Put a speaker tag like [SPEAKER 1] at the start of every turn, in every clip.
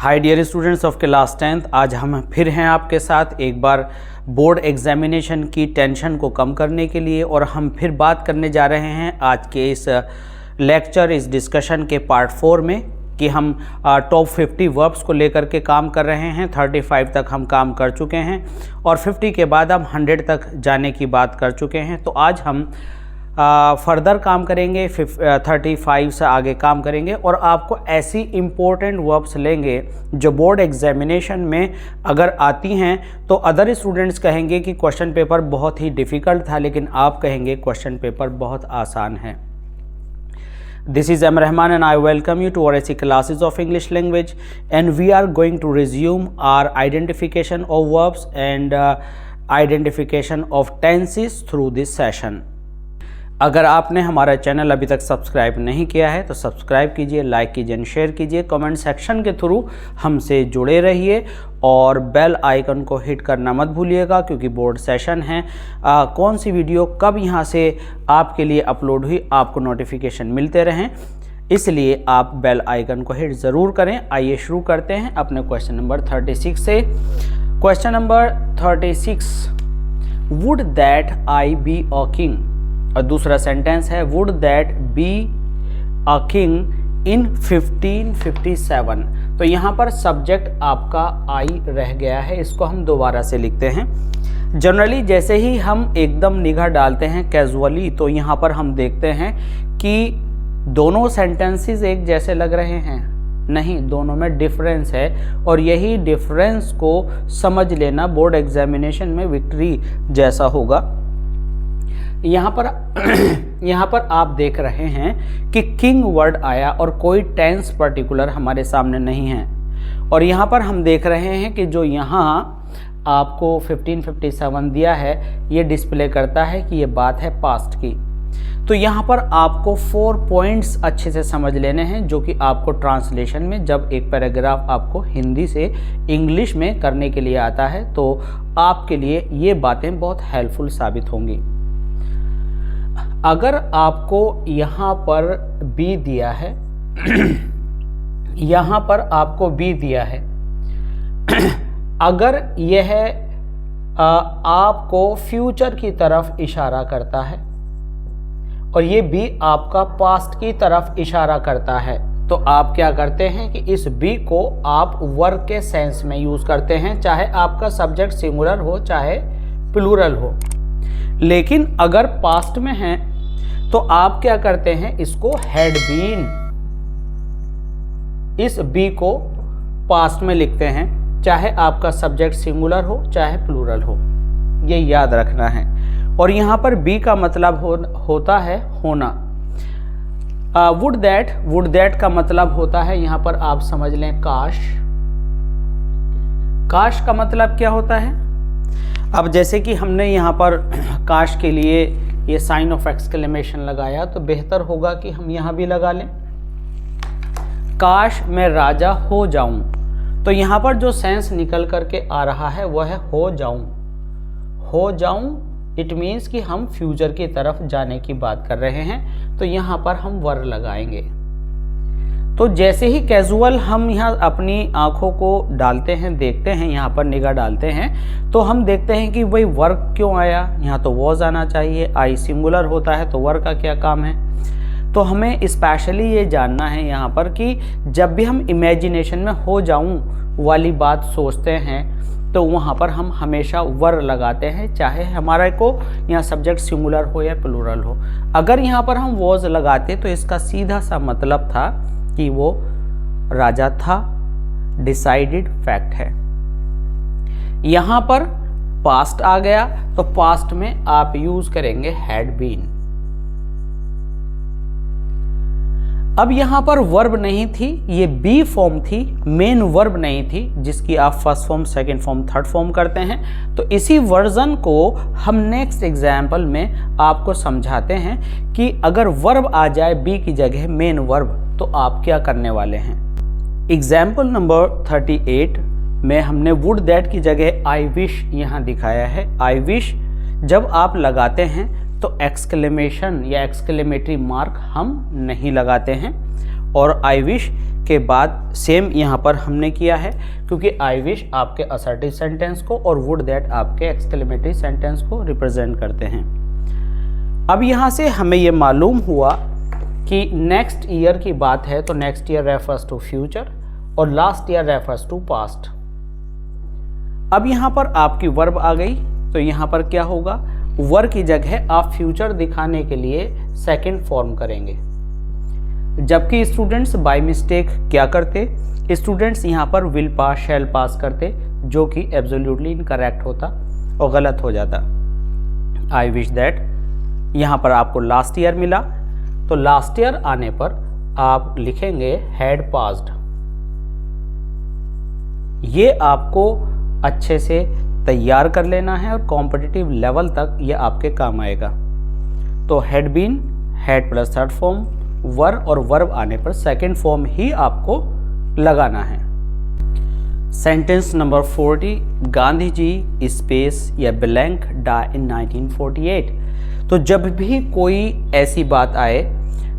[SPEAKER 1] Hi dear students of class 10th, आज हम फिर हैं आपके साथ एक बार बोर्ड एग्जामिनेशन की टेंशन को कम करने के लिए। और हम फिर बात करने जा रहे हैं आज के इस लेक्चर, इस डिस्कशन के पार्ट 4 में कि हम टॉप 50 वर्ब्स को लेकर के काम कर रहे हैं। 35 तक हम काम कर चुके हैं और 50 के बाद हम 100 तक जाने की बात कर चुके हैं। तो आज हम फर्दर काम करेंगे, 35 से आगे काम करेंगे और आपको ऐसी इम्पोर्टेंट वर्ब्स लेंगे जो बोर्ड एग्जामिनेशन में अगर आती हैं तो अदर स्टूडेंट्स कहेंगे कि क्वेश्चन पेपर बहुत ही डिफ़िकल्ट था, लेकिन आप कहेंगे क्वेश्चन पेपर बहुत आसान है। This is M. Rahman and I welcome you to our AC classes of English language, and we are going to resume our identification of verbs and identification of tenses through this session. अगर आपने हमारा channel अभी तक subscribe नहीं किया है तो subscribe कीजिए, लाइक कीजिए एंड शेयर कीजिए। कमेंट सेक्शन के थ्रू हमसे जुड़े रहिए और बेल आइकन को हिट करना मत भूलिएगा, क्योंकि बोर्ड सेशन है। कौन सी वीडियो कब यहाँ से आपके लिए अपलोड हुई आपको नोटिफिकेशन मिलते रहें, इसलिए आप बेल आइकन को हिट ज़रूर करें। आइए शुरू करते हैं अपने क्वेश्चन नंबर 36 से। Question number 36, would that I be a king. और दूसरा सेंटेंस है would that be a king in 1557। तो यहाँ पर सब्जेक्ट आपका आई रह गया है, इसको हम दोबारा से लिखते हैं। जनरली जैसे ही हम एकदम निगाह डालते हैं कैजुअली, तो यहाँ पर हम देखते हैं कि दोनों सेंटेंसेस एक जैसे लग रहे हैं। नहीं, दोनों में डिफरेंस है और यही डिफरेंस को समझ लेना बोर्ड एग्जामिनेशन में विक्ट्री जैसा होगा। यहाँ पर आप देख रहे हैं कि किंग वर्ड आया और कोई टेंस पर्टिकुलर हमारे सामने नहीं है। और यहाँ पर हम देख रहे हैं कि जो यहाँ आपको 1557 दिया है, ये डिस्प्ले करता है कि ये बात है पास्ट की। तो यहाँ पर आपको 4 पॉइंट्स अच्छे से समझ लेने हैं, जो कि आपको ट्रांसलेशन में जब एक पैराग्राफ आपको हिंदी से इंग्लिश में करने के लिए आता है तो आपके लिए ये बातें बहुत हेल्पफुल साबित होंगी। अगर आपको यहाँ पर बी दिया है यहाँ पर आपको बी दिया है, अगर यह आपको फ्यूचर की तरफ इशारा करता है और ये बी आपका पास्ट की तरफ इशारा करता है, तो आप क्या करते हैं कि इस बी को आप वर्ब के सेंस में यूज़ करते हैं, चाहे आपका सब्जेक्ट सिंगुलर हो चाहे प्लूरल हो। लेकिन अगर पास्ट में है तो आप क्या करते हैं, इसको हैड बीन, इस बी को पास्ट में लिखते हैं, चाहे आपका सब्जेक्ट सिंगुलर हो चाहे प्लूरल हो। ये याद रखना है। और यहाँ पर बी का मतलब होता है होना। वुड दैट का मतलब होता है, यहाँ पर आप समझ लें काश। काश का मतलब क्या होता है? अब जैसे कि हमने यहाँ पर काश के लिए ये साइन ऑफ एक्सक्लेमेशन लगाया, तो बेहतर होगा कि हम यहाँ भी लगा लें, काश मैं राजा हो जाऊं। तो यहाँ पर जो सेंस निकल करके आ रहा है वह है हो जाऊं। हो जाऊं इट मीन्स कि हम फ्यूचर की तरफ जाने की बात कर रहे हैं, तो यहाँ पर हम वर लगाएंगे। तो जैसे ही कैजुअल हम यहाँ अपनी आंखों को डालते हैं, देखते हैं, यहाँ पर निगाह डालते हैं, तो हम देखते हैं कि वही वर्क क्यों आया। यहाँ तो वॉज आना चाहिए, आई सिंगुलर होता है तो वर्क का क्या काम है। तो हमें स्पेशली ये जानना है यहाँ पर कि जब भी हम इमेजिनेशन में हो जाऊँ वाली बात सोचते हैं तो वहाँ पर हम हमेशा वर लगाते हैं, चाहे हमारे को यहाँ सब्जेक्ट सिंगुलर हो या प्लूरल हो। अगर यहाँ पर हम वॉज लगाते तो इसका सीधा सा मतलब था कि वो राजा था, डिसाइडेड फैक्ट है। यहाँ पर पास्ट आ गया तो पास्ट में आप यूज करेंगे हैड बीन। अब यहाँ पर वर्ब नहीं थी, ये बी फॉर्म थी, मेन वर्ब नहीं थी, जिसकी आप first form, second form, third form करते हैं। तो इसी वर्जन को हम नेक्स्ट एग्जाम्पल में आपको समझाते हैं कि अगर वर्ब आ जाए बी की जगह मेन वर्ब, तो आप क्या करने वाले हैं। एग्जाम्पल नंबर 38 में हमने वुड दैट की जगह आई विश यहाँ दिखाया है। आई विश जब आप लगाते हैं तो एक्सक्लेमेशन या एक्सक्लेमेटरी मार्क हम नहीं लगाते हैं। और आई विश के बाद सेम यहाँ पर हमने किया है, क्योंकि आई विश आपके असर्टिव सेंटेंस को और वुड दैट आपके एक्सक्लेमेटरी सेंटेंस को रिप्रेजेंट करते हैं। अब यहाँ से हमें ये मालूम हुआ कि नेक्स्ट ईयर की बात है तो next year refers to future और last year refers to past. अब यहाँ पर आपकी वर्ब आ गई, तो यहाँ पर क्या होगा, वर्ब की जगह आप फ्यूचर दिखाने के लिए सेकंड फॉर्म करेंगे। जबकि स्टूडेंट्स बाय मिस्टेक क्या करते, स्टूडेंट्स यहाँ पर विल पास शैल पास करते, जो कि एब्सोल्युटली इनकरेक्ट होता और गलत हो जाता। आई विश दैट यहाँ पर आपको लास्ट ईयर मिला, तो लास्ट ईयर आने पर आप लिखेंगे हैड पास्ड। ये आपको अच्छे से तैयार कर लेना है और कॉम्पिटिटिव लेवल तक ये आपके काम आएगा। तो had been, had plus third form, verb और वर्ब आने पर सेकंड फॉर्म ही आपको लगाना है। Sentence number 40, Gandhi ji space या ब्लैंक डाई इन 1948। तो जब भी कोई ऐसी बात आए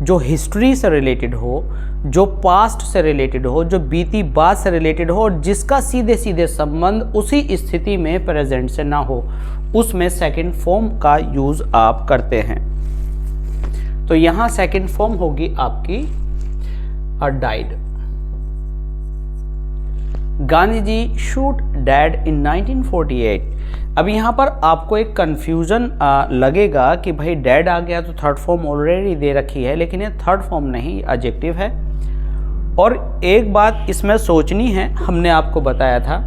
[SPEAKER 1] जो हिस्ट्री से रिलेटेड हो, जो पास्ट से रिलेटेड हो, जो बीती बात से रिलेटेड हो और जिसका सीधे सीधे संबंध उसी स्थिति में प्रेजेंट से ना हो, उसमें सेकंड फॉर्म का यूज आप करते हैं। तो यहां सेकंड फॉर्म होगी आपकी died. Gandhi ji shoot dad इन 1948। अब यहाँ पर आपको एक कंफ्यूजन लगेगा कि भाई डैड आ गया तो थर्ड फॉर्म ऑलरेडी दे रखी है, लेकिन ये थर्ड फॉर्म नहीं, एडजेक्टिव है। और एक बात इसमें सोचनी है, हमने आपको बताया था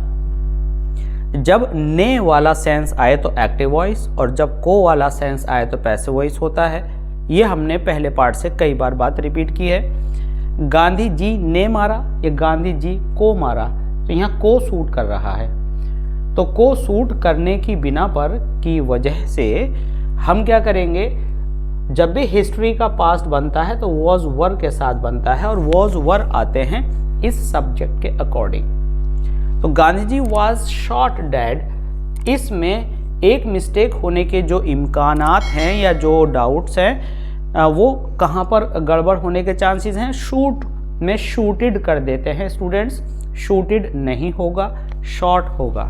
[SPEAKER 1] जब ने वाला सेंस आए तो एक्टिव वॉइस और जब को वाला सेंस आए तो पैसिव वॉइस होता है। ये हमने पहले पार्ट से कई बार बात रिपीट की है। गांधी जी ने मारा या गांधी जी को मारा, तो यहाँ को सूट कर रहा है, तो को सूट करने की बिना पर की वजह से हम क्या करेंगे, जब भी हिस्ट्री का पास्ट बनता है तो वॉज वर के साथ बनता है और वॉज वर आते हैं इस सब्जेक्ट के अकॉर्डिंग। तो Gandhi ji was shot dead, इसमें एक मिस्टेक होने के जो इम्कानात हैं या जो डाउट्स हैं वो कहाँ पर गड़बड़ होने के चांसेस हैं, शूट में शूटेड कर देते हैं स्टूडेंट्स, शूटेड नहीं होगा, शॉट होगा।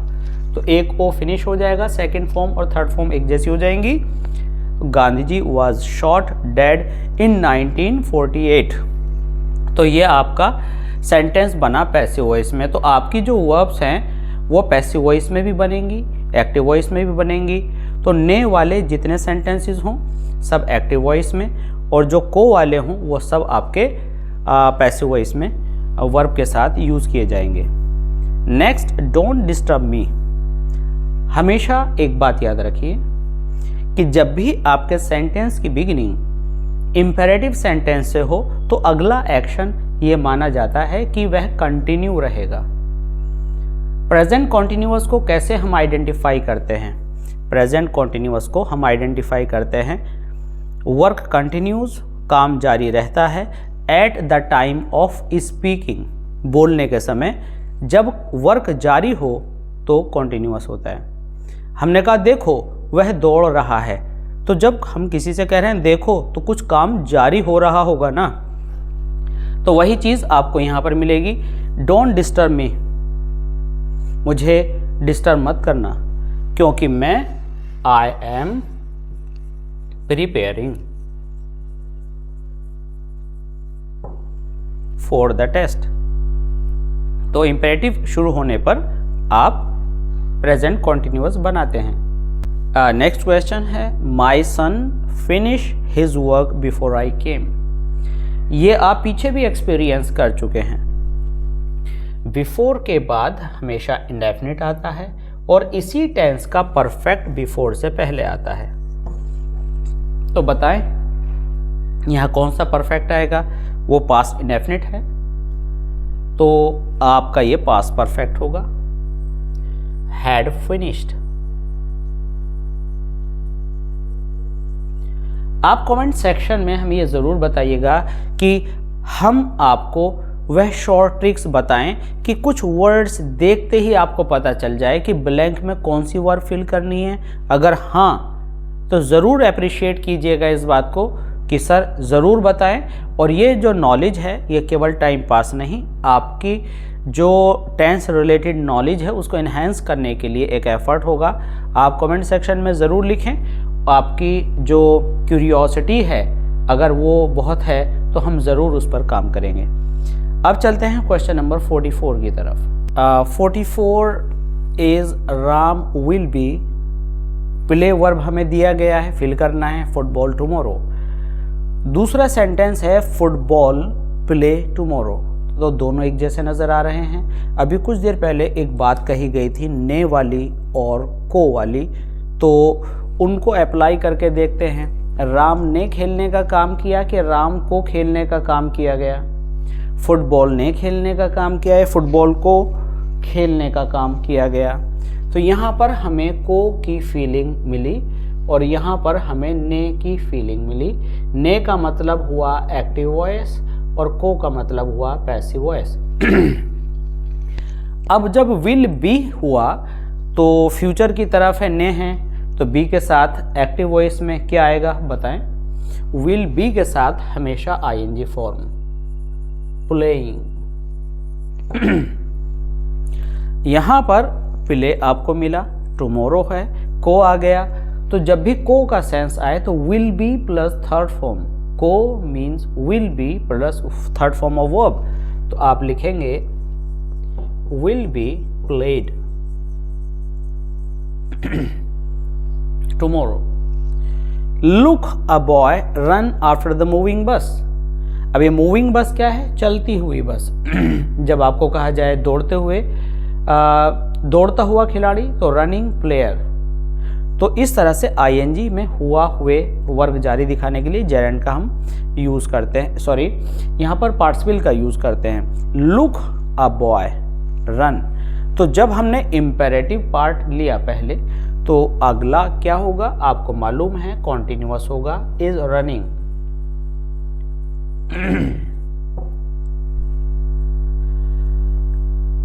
[SPEAKER 1] तो एक ओ फिनिश हो जाएगा, सेकंड फॉर्म और थर्ड फॉर्म एक जैसी हो जाएंगी। Gandhi ji was shot dead इन 1948। तो ये आपका सेंटेंस बना पैसिव वॉइस में। तो आपकी जो वर्ब्स हैं वो पैसिव वॉइस में भी बनेंगी, एक्टिव वॉइस में भी बनेंगी। तो ने वाले जितने सेंटेंसेस हों सब एक्टिव वॉइस में और जो को वाले हों वो सब आपके पैसिव वॉइस में वर्ब के साथ यूज़ किए जाएंगे। Next, don't disturb me. हमेशा एक बात याद रखिए कि जब भी आपके सेंटेंस की बिगिनिंग इंपेरेटिव सेंटेंस से हो तो अगला एक्शन ये माना जाता है कि वह कंटिन्यू रहेगा। प्रेजेंट कॉन्टिन्यूअस को कैसे हम आइडेंटिफाई करते हैं? प्रेजेंट कॉन्टिन्यूअस को हम आइडेंटिफाई करते हैं, वर्क कंटिन्यूज, काम जारी रहता है, at the time of speaking, बोलने के समय जब वर्क जारी हो तो कॉन्टिन्यूअस होता है। हमने कहा देखो वह दौड़ रहा है, तो जब हम किसी से कह रहे हैं देखो तो कुछ काम जारी हो रहा होगा ना, तो वही चीज़ आपको यहाँ पर मिलेगी। डोंट डिस्टर्ब मी, मुझे डिस्टर्ब मत करना क्योंकि मैं I am preparing for the test. तो इंपेरेटिव शुरू होने पर आप प्रेजेंट कॉन्टिन्यूअस बनाते हैं। नेक्स्ट क्वेश्चन है, my son finish his work before I came. ये आप पीछे भी एक्सपीरियंस कर चुके हैं। बिफोर के बाद हमेशा इंडेफिनिट आता है और इसी टेंस का परफेक्ट बिफोर से पहले आता है। तो बताएं यहाँ कौन सा परफेक्ट आएगा? वो पास्ट इंडेफिनिट है तो आपका ये पास्ट परफेक्ट होगा, हैड फिनिश्ड। आप कमेंट सेक्शन में हमें ये ज़रूर बताइएगा कि हम आपको वह शॉर्ट ट्रिक्स बताएं कि कुछ वर्ड्स देखते ही आपको पता चल जाए कि ब्लैंक में कौन सी वर्ड फिल करनी है। अगर हाँ तो ज़रूर अप्रिशिएट कीजिएगा इस बात को कि सर ज़रूर बताएं और ये जो नॉलेज है ये केवल टाइम पास नहीं, आपकी जो टेंस रिलेटेड नॉलेज है उसको इन्हेंस करने के लिए एक एफर्ट होगा। आप कमेंट सेक्शन में ज़रूर लिखें, आपकी जो क्यूरियोसिटी है अगर वो बहुत है तो हम ज़रूर उस पर काम करेंगे। अब चलते हैं क्वेश्चन नंबर 44 की तरफ। 44 is Ram will be, play verb हमें दिया गया है, फिल करना है फुटबॉल टुमारो। दूसरा सेंटेंस है फुटबॉल प्ले टुमारो, तो दोनों एक जैसे नज़र आ रहे हैं। अभी कुछ देर पहले एक बात कही गई थी ने वाली और को वाली, तो उनको अप्लाई करके देखते हैं। राम ने खेलने का काम किया कि राम को खेलने का काम किया गया? फुटबॉल ने खेलने का काम किया है, फुटबॉल को खेलने का काम किया गया। तो यहाँ पर हमें को की फीलिंग मिली और यहाँ पर हमें ने की फीलिंग मिली। ने का मतलब हुआ एक्टिव वॉइस और को का मतलब हुआ पैसिव वॉइस। अब जब विल बी हुआ तो फ्यूचर की तरफ है, ने है, तो बी के साथ एक्टिव वॉइस में क्या आएगा बताएं? विल बी के साथ हमेशा आईएनजी फॉर्म, प्लेइंग। यहां पर प्ले आपको मिला, टुमारो है, को आ गया, तो जब भी को का सेंस आए तो will be plus third form, को means will be plus third form of verb, तो आप लिखेंगे will be played tomorrow. Look a boy run after the moving bus. अब ये मूविंग बस क्या है? चलती हुई बस। जब आपको कहा जाए दौड़ते हुए दौड़ता हुआ खिलाड़ी तो रनिंग प्लेयर। तो इस तरह से आईएनजी में हुआ हुए वर्ग जारी दिखाने के लिए जेरेंड का हम यूज़ करते हैं, सॉरी यहाँ पर पार्टिसिपल का यूज़ करते हैं। लुक अ बॉय रन, तो जब हमने इम्पेरेटिव पार्ट लिया पहले तो अगला क्या होगा आपको मालूम है, कॉन्टिन्यूअस होगा, is running.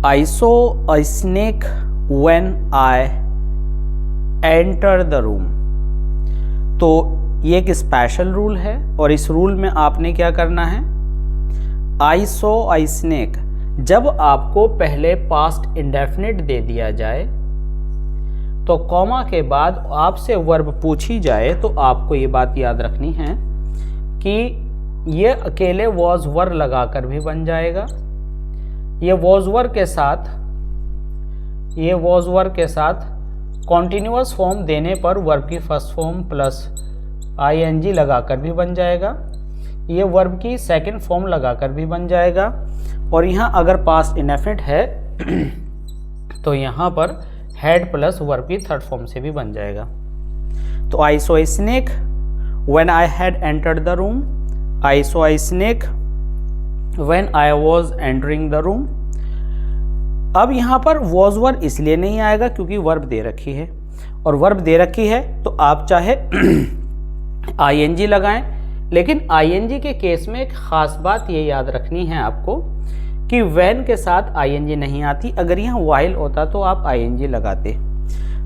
[SPEAKER 1] I saw a snake when I entered the room। तो ये एक स्पेशल रूल है और इस रूल में आपने क्या करना है? I saw a snake, जब आपको पहले पास्ट इंडेफिनिट दे दिया जाए तो कॉमा के बाद आपसे वर्ब पूछी जाए तो आपको ये बात याद रखनी है कि ये अकेले वॉज वर लगाकर भी बन जाएगा, ये वॉज वर के साथ कॉन्टिन्यूअस फॉर्म देने पर वर्ब की फर्स्ट फॉर्म प्लस आईएनजी लगाकर भी बन जाएगा, ये वर्ब की सेकंड फॉर्म लगाकर भी बन जाएगा, और यहाँ अगर पास्ट इंडेफिनिट है तो यहाँ पर हेड प्लस वर्ब की थर्ड फॉर्म से भी बन जाएगा। तो I saw a snake when I had entered the room, I saw a snake when I was entering the room. अब यहाँ पर वॉज वर इसलिए नहीं आएगा क्योंकि वर्ब दे रखी है, और वर्ब दे रखी है तो आप चाहे आईएनजी लगाएं, लेकिन आईएनजी के केस में एक ख़ास बात ये याद रखनी है आपको कि व्हेन के साथ आईएनजी नहीं आती। अगर यहाँ व्हाइल होता तो आप आईएनजी लगाते।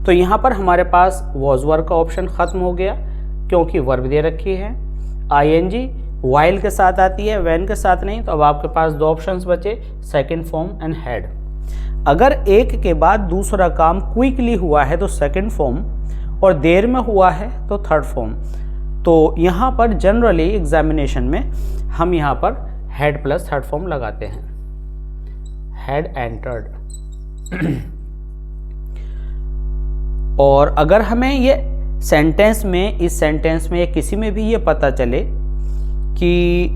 [SPEAKER 1] तो यहाँ पर हमारे पास वॉज वर का ऑप्शन ख़त्म हो गया क्योंकि वर्ब दे रखी है। आईएनजी व्हाइल के साथ आती है, व्हेन के साथ नहीं। तो अब आपके पास दो ऑप्शंस बचे, सेकंड फॉर्म एंड हेड। अगर एक के बाद दूसरा काम क्विकली हुआ है तो सेकंड फॉर्म, और देर में हुआ है तो थर्ड फॉर्म। तो यहाँ पर जनरली एग्जामिनेशन में हम यहाँ पर हेड प्लस थर्ड फॉर्म लगाते हैं, हेड एंटर्ड। और अगर हमें ये सेंटेंस में, इस सेंटेंस में किसी में भी ये पता चले कि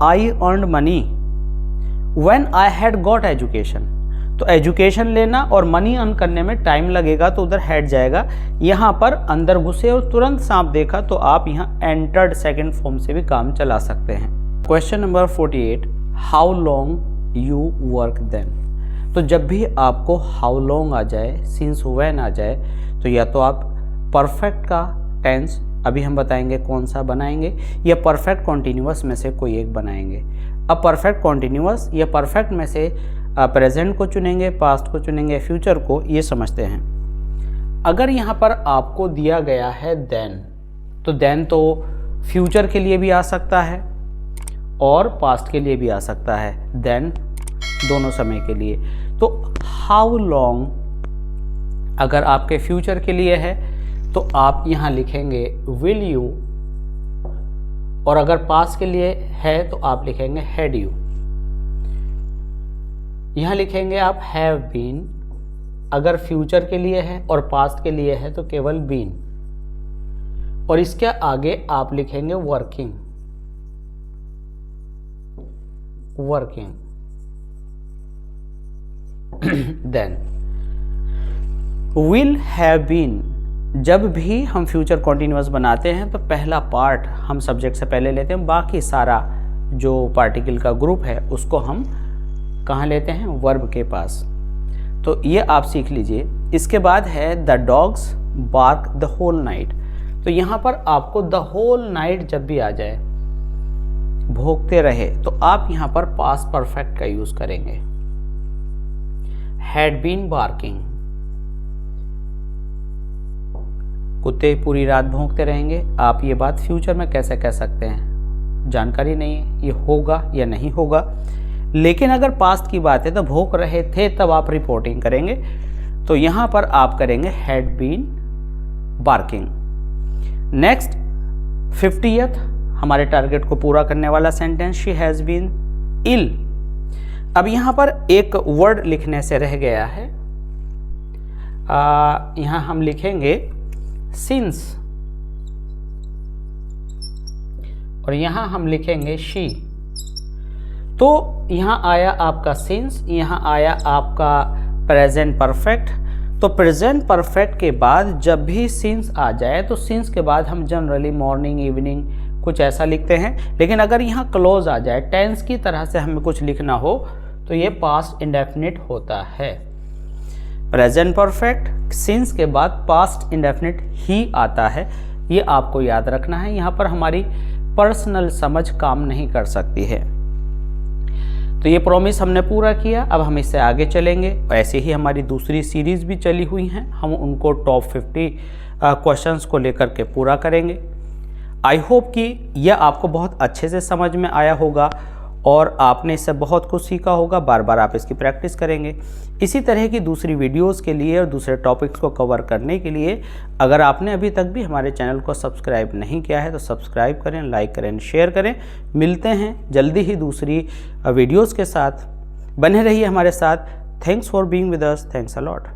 [SPEAKER 1] I earned money when I had got education, तो एजुकेशन लेना और मनी अर्न करने में टाइम लगेगा तो उधर हेड जाएगा। यहाँ पर अंदर घुसे और तुरंत सांप देखा तो आप यहाँ एंटर्ड सेकंड फॉर्म से भी काम चला सकते हैं। Question number 48, how long you work then. तो जब भी आपको हाउ लॉन्ग आ जाए, सिंस व्हेन आ जाए, तो या तो आप परफेक्ट का टेंस, अभी हम बताएंगे कौन सा बनाएंगे, या परफेक्ट कॉन्टिन्यूअस में से कोई एक बनाएंगे। अब परफेक्ट कॉन्टिन्यूअस या परफेक्ट में से प्रेजेंट को चुनेंगे, पास्ट को चुनेंगे, फ्यूचर को, ये समझते हैं। अगर यहाँ पर आपको दिया गया है देन, तो देन तो फ्यूचर के लिए भी आ सकता है और पास्ट के लिए भी आ सकता है, देन दोनों समय के लिए। तो हाउ लॉन्ग अगर आपके फ्यूचर के लिए है तो आप यहाँ लिखेंगे विल यू, और अगर पास्ट के लिए है तो आप लिखेंगे हैड यू। यहाँ लिखेंगे आप हैव बीन, अगर फ्यूचर के लिए है और पास्ट के लिए है तो केवल बीन, और इसके आगे आप लिखेंगे working, working. Then will have been, जब भी हम फ्यूचर कॉन्टिन्यूअस बनाते हैं तो पहला पार्ट हम सब्जेक्ट से पहले लेते हैं, बाकी सारा जो पार्टिकल का ग्रुप है उसको हम कहाँ लेते हैं, वर्ब के पास। तो ये आप सीख लीजिए। इसके बाद है the dogs bark the whole night. तो यहाँ पर आपको द होल नाइट जब भी आ जाए, भौंकते रहे, तो आप यहाँ पर पास्ट परफेक्ट का यूज करेंगे, हैड बीन बार्किंग। कुत्ते पूरी रात भौंकते रहेंगे, आप ये बात फ्यूचर में कैसे कह सकते हैं, जानकारी नहीं है ये होगा या नहीं होगा। लेकिन अगर पास्ट की बात है तो भौंक रहे थे तब आप रिपोर्टिंग करेंगे, तो यहाँ पर आप करेंगे had been barking. Next 50th हमारे टारगेट को पूरा करने वाला sentence, she has been ill. अब यहाँ पर एक वर्ड लिखने से रह गया है, यहाँ हम लिखेंगे सिंस, और यहाँ हम लिखेंगे शी। तो यहाँ आया आपका सिंस, यहाँ आया आपका प्रेजेंट परफेक्ट। तो प्रेजेंट परफेक्ट के बाद जब भी सिंस आ जाए तो सिंस के बाद हम जनरली मॉर्निंग, इवनिंग कुछ ऐसा लिखते हैं। लेकिन अगर यहाँ क्लोज आ जाए, टेंस की तरह से हमें कुछ लिखना हो, तो ये पास्ट इंडेफिनिट होता है। प्रेजेंट परफेक्ट सिंस के बाद पास्ट इंडेफिनिट ही आता है, ये आपको याद रखना है। यहाँ पर हमारी पर्सनल समझ काम नहीं कर सकती है। तो ये प्रॉमिस हमने पूरा किया, अब हम इससे आगे चलेंगे। ऐसे ही हमारी दूसरी सीरीज भी चली हुई हैं, हम उनको टॉप 50 क्वेश्चंस को लेकर के पूरा करेंगे। आई होप कि यह आपको बहुत अच्छे से समझ में आया होगा और आपने इससे बहुत कुछ सीखा होगा। बार बार आप इसकी प्रैक्टिस करेंगे। इसी तरह की दूसरी वीडियोस के लिए और दूसरे टॉपिक्स को कवर करने के लिए अगर आपने अभी तक भी हमारे चैनल को सब्सक्राइब नहीं किया है तो सब्सक्राइब करें, लाइक करें, शेयर करें। मिलते हैं जल्दी ही दूसरी वीडियोस के साथ। बने रहिए हमारे साथ। Thanks for being with us. Thanks a lot.